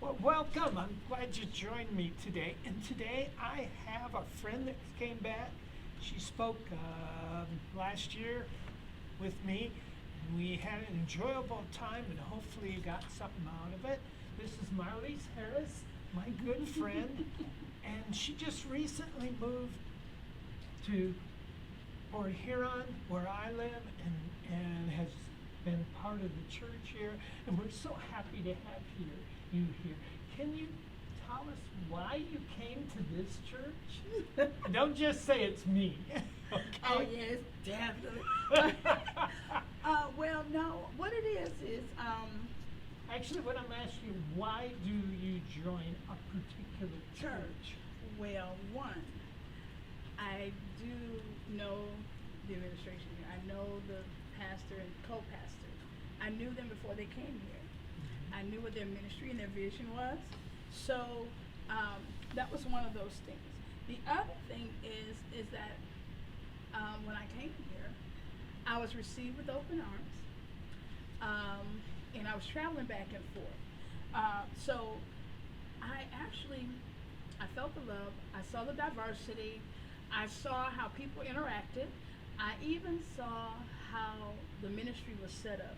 Well, welcome. I'm glad you joined me today. And today I have a friend that came back. She spoke last year with me, and we had an enjoyable time, and hopefully you got something out of it. This is Marlese Harris, my good friend, and she just recently moved to Port Huron, where I live, and has been part of the church here, and we're so happy to have you here. Can you tell us why you came to this church? Don't just say it's me. Okay? Oh yes, definitely. Well, no. What it is Actually, what I'm asking you, why do you join a particular church? well, one, I do know the administration here. I know the pastor and co-pastor. I knew them before they came here. I knew what their ministry and their vision was. So that was one of those things. The other thing is that when I came here, I was received with open arms, and I was traveling back and forth. So I felt the love. I saw the diversity. I saw how people interacted. I even saw how the ministry was set up.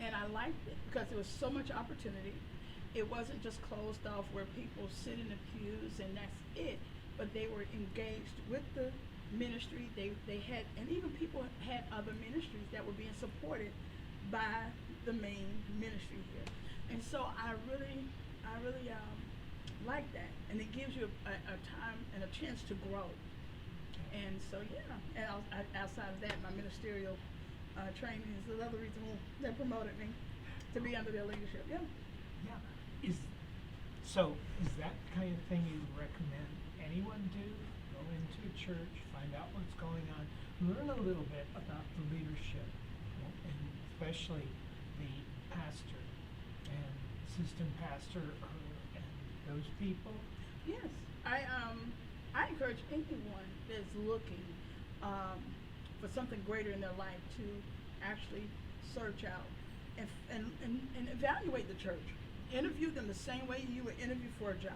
And I liked it because there was so much opportunity. It wasn't just closed off where people sit in the pews and that's it, but they were engaged with the ministry. They had, and even people had other ministries that were being supported by the main ministry here. And so I really like that, and it gives you a time and a chance to grow. And so and outside of that, my ministerial training is another reason they promoted me to be under their leadership. Yeah. Is that the kind of thing you recommend anyone do? Go into a church, find out what's going on, learn a little bit about the leadership, and especially the pastor and assistant pastor and those people. Yes, I encourage anyone that's looking for something greater in their life to actually search out and evaluate the church. Interview them the same way you would interview for a job.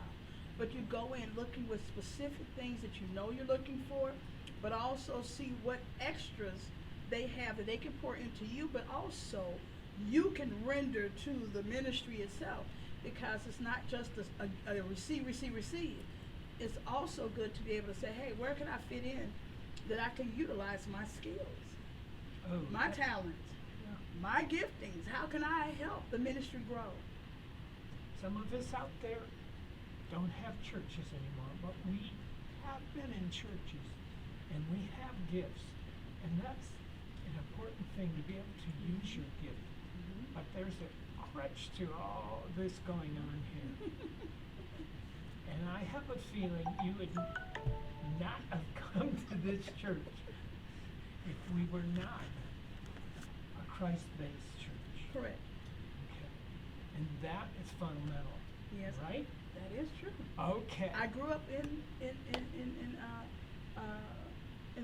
But you go in looking with specific things that you know you're looking for, but also see what extras they have that they can pour into you, but also you can render to the ministry itself, because it's not just a receive. It's also good to be able to say, hey, where can I fit in that I can utilize my skills, my talents, my giftings? How can I help the ministry grow? Some of us out there don't have churches anymore, but we have been in churches and we have gifts, and that's an important thing, to be able to use your gift. But there's a crutch to all this going on here. And I have a feeling you would not have come to this church if we were not a Christ-based church. Correct. Okay. And that is fundamental. Yes. Right? That is true. Okay. I grew up in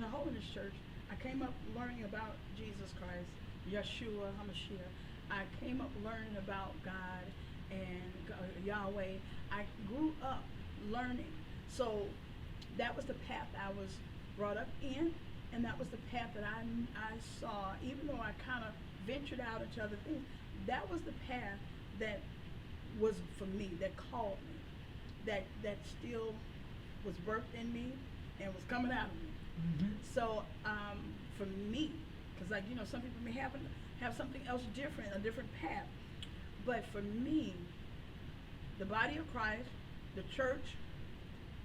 a holiness church. I came up learning about Jesus Christ, Yeshua HaMashiach. I came up learning about God and Yahweh. I grew up learning. So that was the path I was brought up in, and that was the path that I saw. Even though I kind of ventured out into other things, that was the path that was for me, that called me, that still was birthed in me and was coming out of me. So for me, because some people may have something else different, a different path, but for me, the body of Christ, the church,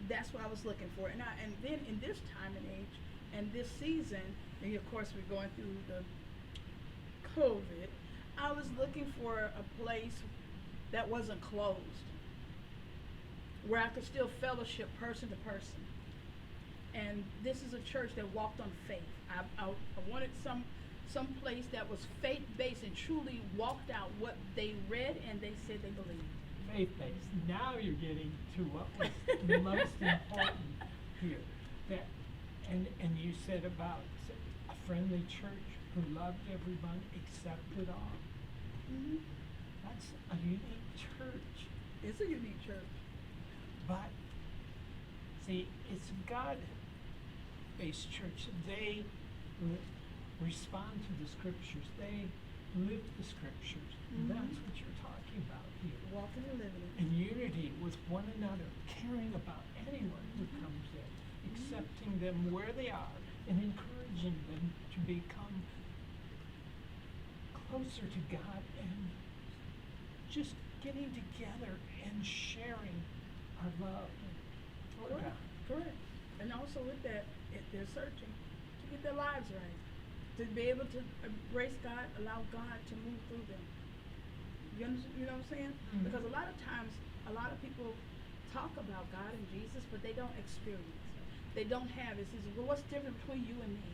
that's what I was looking for. And then in this time and age and this season, and of course we're going through the COVID, I was looking for a place that wasn't closed, where I could still fellowship person to person. And this is a church that walked on faith. I wanted some place that was faith-based and truly walked out what they read and they said they believed. Faith-based. Now you're getting to what was the most important here. And you said about a friendly church who loved everyone, accepted all. Mm-hmm. That's That's a unique church. It's a unique church. But, see, it's a God-based church. They respond to the scriptures. They live the scriptures. And that's what you're talking about here. Walking and living it. In unity with one another, caring about anyone who comes in, accepting them where they are, and encouraging them to become closer to God, and just getting together and sharing our love for Correct. God. Correct. And also with that, they're searching to get their lives right. To be able to embrace God, allow God to move through them. You know what I'm saying? Mhm. Because a lot of times, a lot of people talk about God and Jesus, but they don't experience. They don't have it. Says, well, what's different between you and me?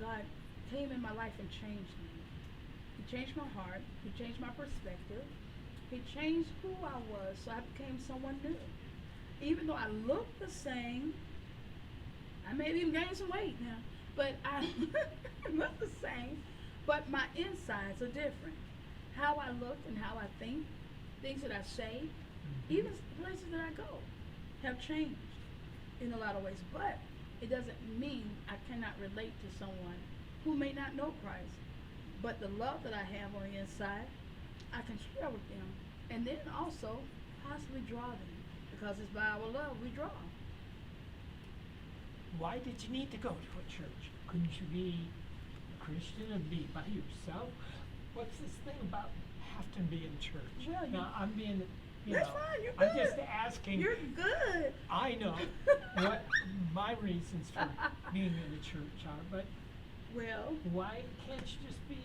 God came in my life and changed me. He changed my heart. He changed my perspective. He changed who I was, so I became someone new. Even though I look the same, I may have even gained some weight now, but I look the same, but my insides are different. How I look and how I think, things that I say, even places that I go, have changed in a lot of ways. But it doesn't mean I cannot relate to someone who may not know Christ. But the love that I have on the inside, I can share with them. And then also possibly draw them. Because it's by our love we draw. Why did you need to go to a church? Couldn't you be a Christian and be by yourself? What's this thing about have to be in church? Well, now, I'm being, That's fine, you're good. I'm just asking. You're good. I know what my reasons for being in a church are, but Well, why can't you just be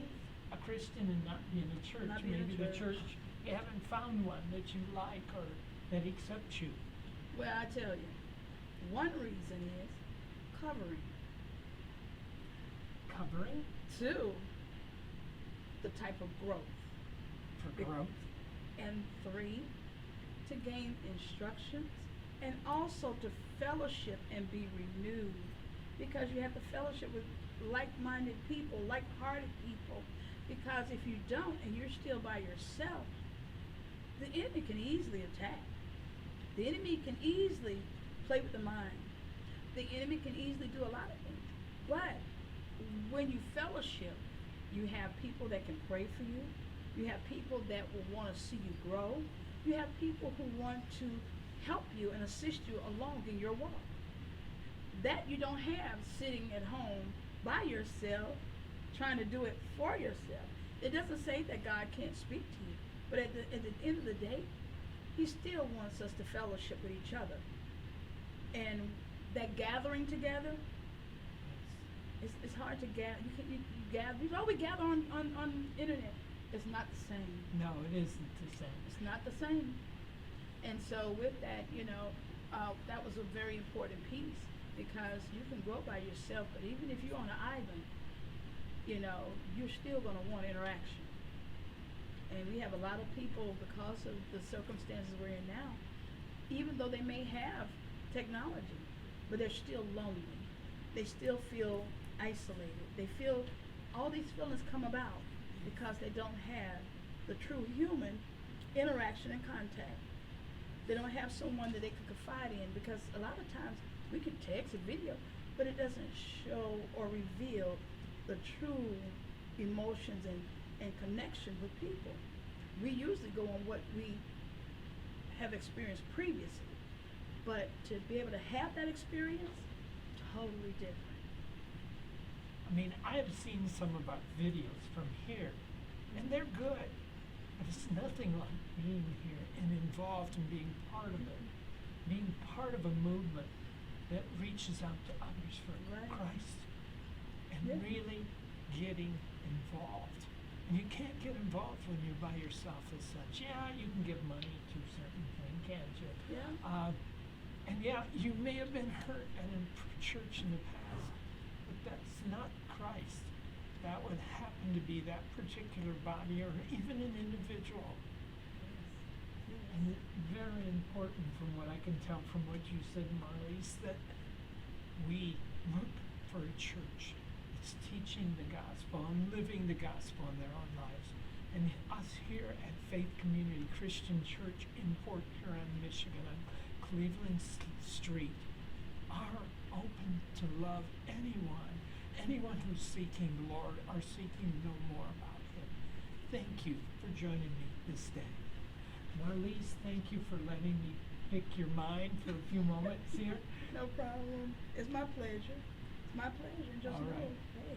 a Christian and not be in a church? Not be in a Maybe the church. church, you haven't found one that you like or that accepts you. well, I tell you, one reason is covering. Covering 2, the type of growth. for Be- growth. And 3, to gain instructions, and also to fellowship and be renewed. Because you have to fellowship with like-minded people, like-hearted people. Because if you don't and you're still by yourself, the enemy can easily attack. The enemy can easily play with the mind. The enemy can easily do a lot of things. But when you fellowship, you have people that can pray for you. You have people that will want to see you grow. You have people who want to help you and assist you along in your walk. That you don't have sitting at home by yourself, trying to do it for yourself. It doesn't say that God can't speak to you, but at the end of the day, He still wants us to fellowship with each other. And that gathering together, it's hard to gather. You gather. You know, we gather on internet. It's not the same. No, it isn't the same. It's not the same. And so with that, that was a very important piece, because you can grow by yourself, but even if you're on an island, you're still going to want interaction. And we have a lot of people, because of the circumstances we're in now, even though they may have technology, but they're still lonely. They still feel isolated. They feel all these feelings come about because they don't have the true human interaction and contact. They don't have someone that they can confide in, because a lot of times we can text a video, but it doesn't show or reveal the true emotions and connection with people. We usually go on what we have experienced previously, but to be able to have that experience, totally different. I mean, I have seen some of our videos from here, and they're good, but it's nothing like being here and involved and being part of it, being part of a movement that reaches out to others for Right. Christ, and Yeah. really getting involved. And you can't get involved when you're by yourself as such. Yeah, you can give money to certain things, can't you? Yeah. And yeah, you may have been hurt at a church in the past, but that's not Christ. That would happen to be that particular body or even an individual. And it's very important, from what I can tell from what you said, Marlese, that we look for a church that's teaching the gospel and living the gospel in their own lives. And I us here at Faith Community Christian Church in Port Huron, Michigan, on Cleveland Street, are open to love anyone who's seeking the Lord or seeking to know more about Him. Thank you for joining me this day. Marlese, thank you for letting me pick your mind for a few moments here. No problem. It's my pleasure. It's my pleasure. Just All right. know, hey.